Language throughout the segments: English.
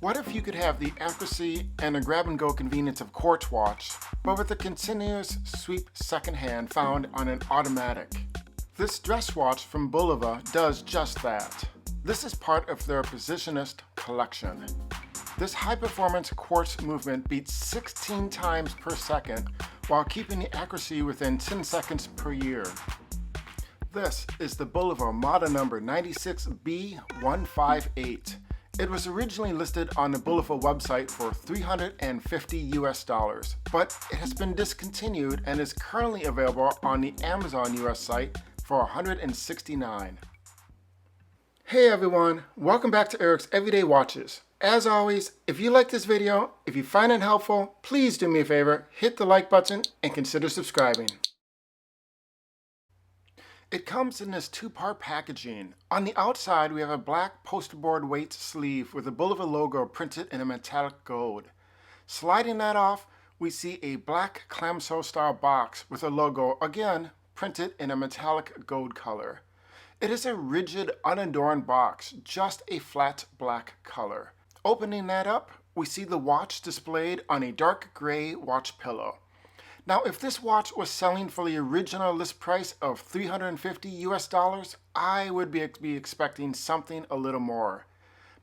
What if you could have the accuracy and a grab-and-go convenience of quartz watch, but with a continuous sweep second hand found on an automatic? This dress watch from Bulova does just that. This is part of their Precisionist collection. This high-performance quartz movement beats 16 times per second while keeping the accuracy within 10 seconds per year. This is the Bulova model number 96B158. It was originally listed on the Bulova website for $350 US, but it has been discontinued and is currently available on the Amazon US site for $169. Hey everyone, welcome back to Eric's Everyday Watches. As always, if you like this video, if you find it helpful, please do me a favor, hit the like button and consider subscribing. It comes in this two-part packaging. On the outside, we have a black poster board weight sleeve with the Bulova logo printed in a metallic gold. Sliding that off, we see a black clamshell style box with a logo, again, printed in a metallic gold color. It is a rigid, unadorned box, just a flat black color. Opening that up, we see the watch displayed on a dark gray watch pillow. Now, if this watch was selling for the original list price of $350 US, I would be expecting something a little more.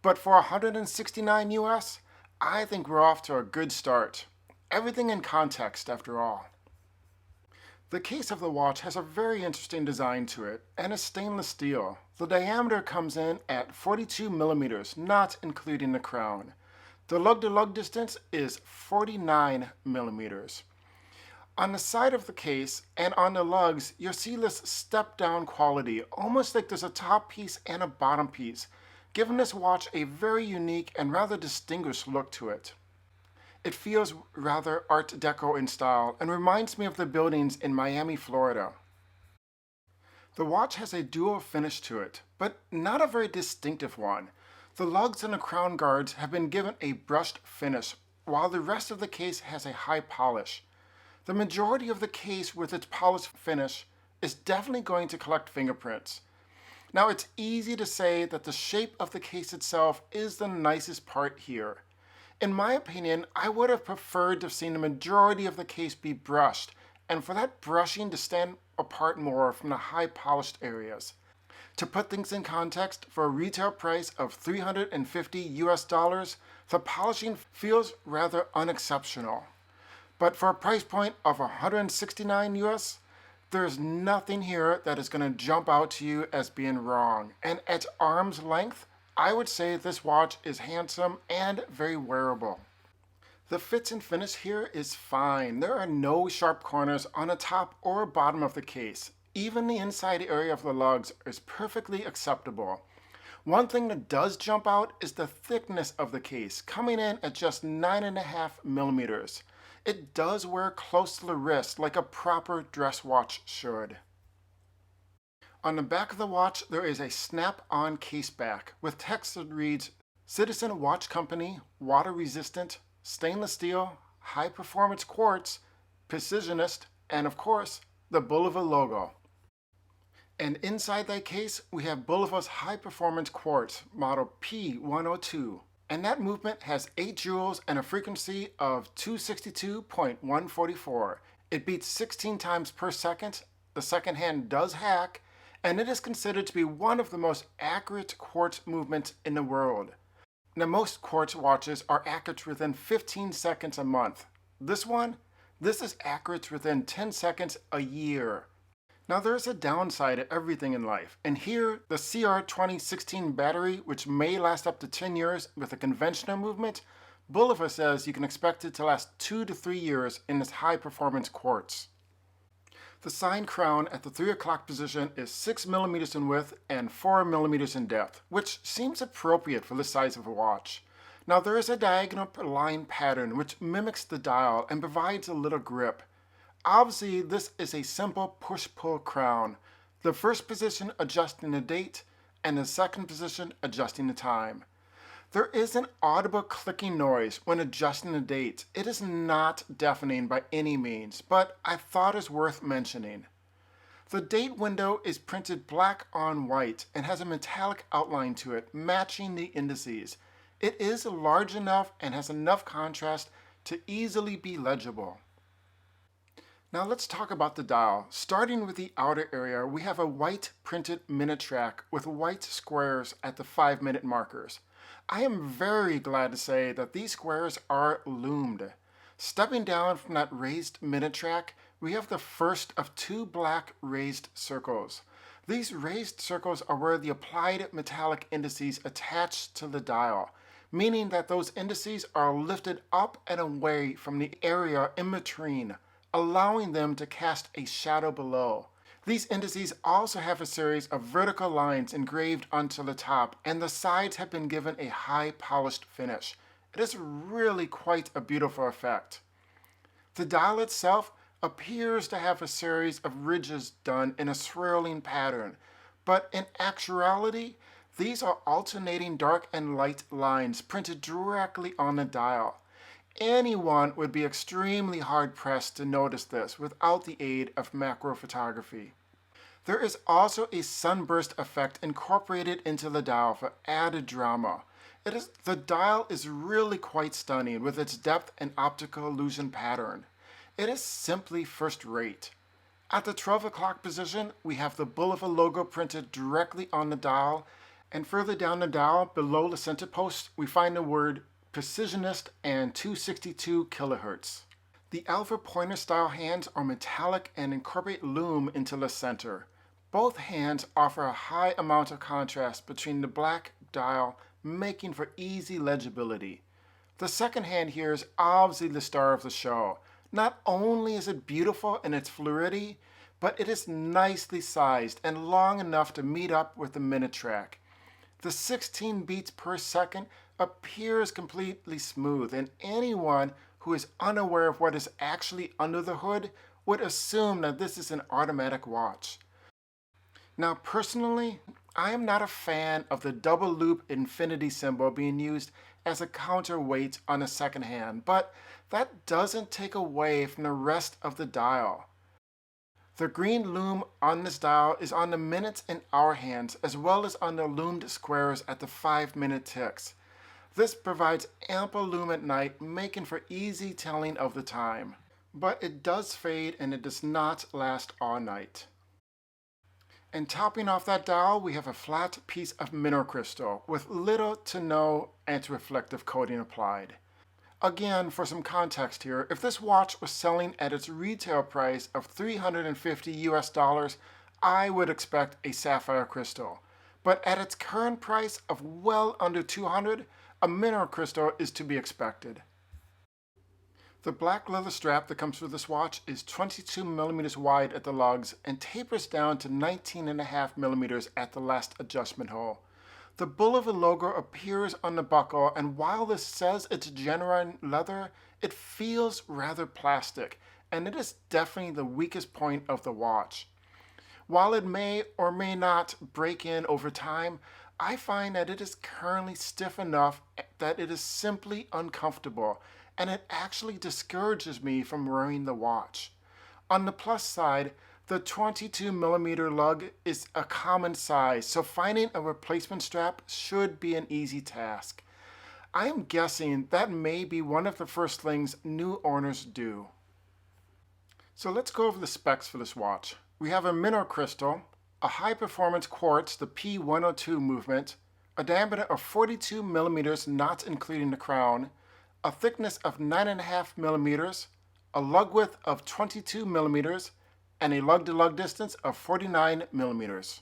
But for $169 US, I think we're off to a good start. Everything in context, after all. The case of the watch has a very interesting design to it, and is stainless steel. The diameter comes in at 42 millimeters, not including the crown. The lug-to-lug distance is 49 millimeters. On the side of the case and on the lugs, you'll see this step-down quality, almost like there's a top piece and a bottom piece, giving this watch a very unique and rather distinguished look to it. It feels rather Art Deco in style and reminds me of the buildings in Miami, Florida. The watch has a dual finish to it, but not a very distinctive one. The lugs and the crown guards have been given a brushed finish, while the rest of the case has a high polish. The majority of the case with its polished finish is definitely going to collect fingerprints. Now, it's easy to say that the shape of the case itself is the nicest part here. In my opinion, I would have preferred to have seen the majority of the case be brushed, and for that brushing to stand apart more from the high polished areas. To put things in context, for a retail price of $350 US, the polishing feels rather unexceptional. But for a price point of $169 US, there's nothing here that is going to jump out to you as being wrong. And at arm's length, I would say this watch is handsome and very wearable. The fits and finish here is fine. There are no sharp corners on the top or bottom of the case. Even the inside area of the lugs is perfectly acceptable. One thing that does jump out is the thickness of the case, coming in at just 9.5 millimeters. It does wear close to the wrist like a proper dress watch should. On the back of the watch, there is a snap-on case back with text that reads, Citizen Watch Company, water resistant, stainless steel, high performance quartz, Precisionist, and of course, the Bulova logo. And inside that case, we have Bulova's high performance quartz, model P102. And that movement has 8 joules and a frequency of 262.144. It beats 16 times per second. The second hand does hack, and it is considered to be one of the most accurate quartz movements in the world. Now, most quartz watches are accurate within 15 seconds a month. This is accurate within 10 seconds a year. Now, there's a downside to everything in life, and here the CR2016 battery, which may last up to 10 years with a conventional movement, Bulova says you can expect it to last 2 to 3 years in this high performance quartz. The sign crown at the 3 o'clock position is 6 millimeters in width and 4 millimeters in depth, which seems appropriate for this size of a watch. Now, there is a diagonal line pattern which mimics the dial and provides a little grip. Obviously, this is a simple push-pull crown, the first position adjusting the date and the second position adjusting the time. There is an audible clicking noise when adjusting the date. It is not deafening by any means, but I thought it's worth mentioning. The date window is printed black on white and has a metallic outline to it, matching the indices. It is large enough and has enough contrast to easily be legible. Now let's talk about the dial. Starting with the outer area, we have a white printed minute track with white squares at the 5-minute markers. I am very glad to say that these squares are loomed. Stepping down from that raised minute track, we have the first of two black raised circles. These raised circles are where the applied metallic indices attach to the dial, meaning that those indices are lifted up and away from the area in between, allowing them to cast a shadow below. These indices also have a series of vertical lines engraved onto the top, and the sides have been given a high polished finish. It is really quite a beautiful effect. The dial itself appears to have a series of ridges done in a swirling pattern, but in actuality, these are alternating dark and light lines printed directly on the dial. Anyone would be extremely hard-pressed to notice this without the aid of macro photography. There is also a sunburst effect incorporated into the dial for added drama. The dial is really quite stunning with its depth and optical illusion pattern. It is simply first rate. At the 12 o'clock position, we have the Bulova logo printed directly on the dial, and further down the dial, below the center post, we find the word Precisionist and 262 kilohertz. The Alpha pointer style hands are metallic and incorporate loom into the center. Both hands offer a high amount of contrast between the black dial, making for easy legibility. The second hand here is obviously the star of the show. Not only is it beautiful in its fluidity, but it is nicely sized and long enough to meet up with the minute track. The 16 beats per second appears completely smooth, and anyone who is unaware of what is actually under the hood would assume that this is an automatic watch. Now, personally, I am not a fan of the double loop infinity symbol being used as a counterweight on the second hand, but that doesn't take away from the rest of the dial. The green loom on this dial is on the minutes and hour hands, as well as on the loomed squares at the 5-minute ticks. This provides ample loom at night, making for easy telling of the time. But it does fade and it does not last all night. And topping off that dial, we have a flat piece of mineral crystal with little to no anti-reflective coating applied. Again, for some context here, if this watch was selling at its retail price of $350 US, I would expect a sapphire crystal. But at its current price of well under $200, a mineral crystal is to be expected. The black leather strap that comes with this watch is 22 millimeters wide at the lugs and tapers down to 19.5 millimeters at the last adjustment hole. The Bulova logo appears on the buckle, and while this says it's genuine leather, it feels rather plastic, and it is definitely the weakest point of the watch. While it may or may not break in over time, I find that it is currently stiff enough that it is simply uncomfortable, and it actually discourages me from wearing the watch. On the plus side, the 22 millimeter lug is a common size, so finding a replacement strap should be an easy task. I am guessing that may be one of the first things new owners do. So let's go over the specs for this watch. We have a mineral crystal, a high-performance quartz, the P102 movement, a diameter of 42 millimeters, not including the crown, a thickness of 9.5 millimeters, a lug width of 22 millimeters, and a lug-to-lug distance of 49 millimeters.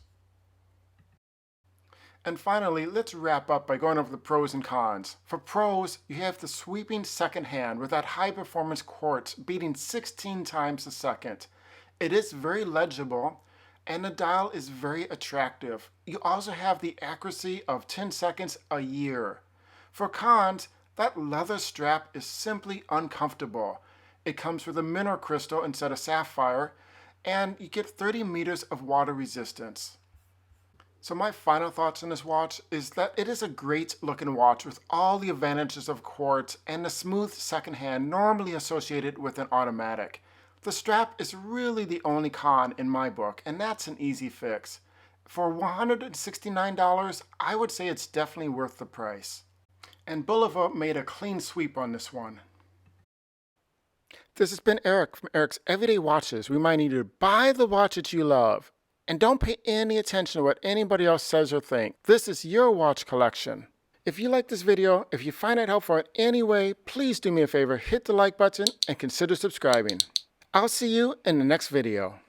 And finally, let's wrap up by going over the pros and cons. For pros, you have the sweeping second hand with that high-performance quartz beating 16 times a second. It is very legible, and the dial is very attractive. You also have the accuracy of 10 seconds a year. For cons, that leather strap is simply uncomfortable. It comes with a mineral crystal instead of sapphire, and you get 30 meters of water resistance. So my final thoughts on this watch is that it is a great looking watch with all the advantages of quartz and the smooth second hand normally associated with an automatic. The strap is really the only con in my book, and that's an easy fix. For $169, I would say it's definitely worth the price. And Bulova made a clean sweep on this one. This has been Eric from Eric's Everyday Watches, reminding you to buy the watch that you love. And don't pay any attention to what anybody else says or thinks. This is your watch collection. If you like this video, if you find it helpful in any way, please do me a favor, hit the like button and consider subscribing. I'll see you in the next video.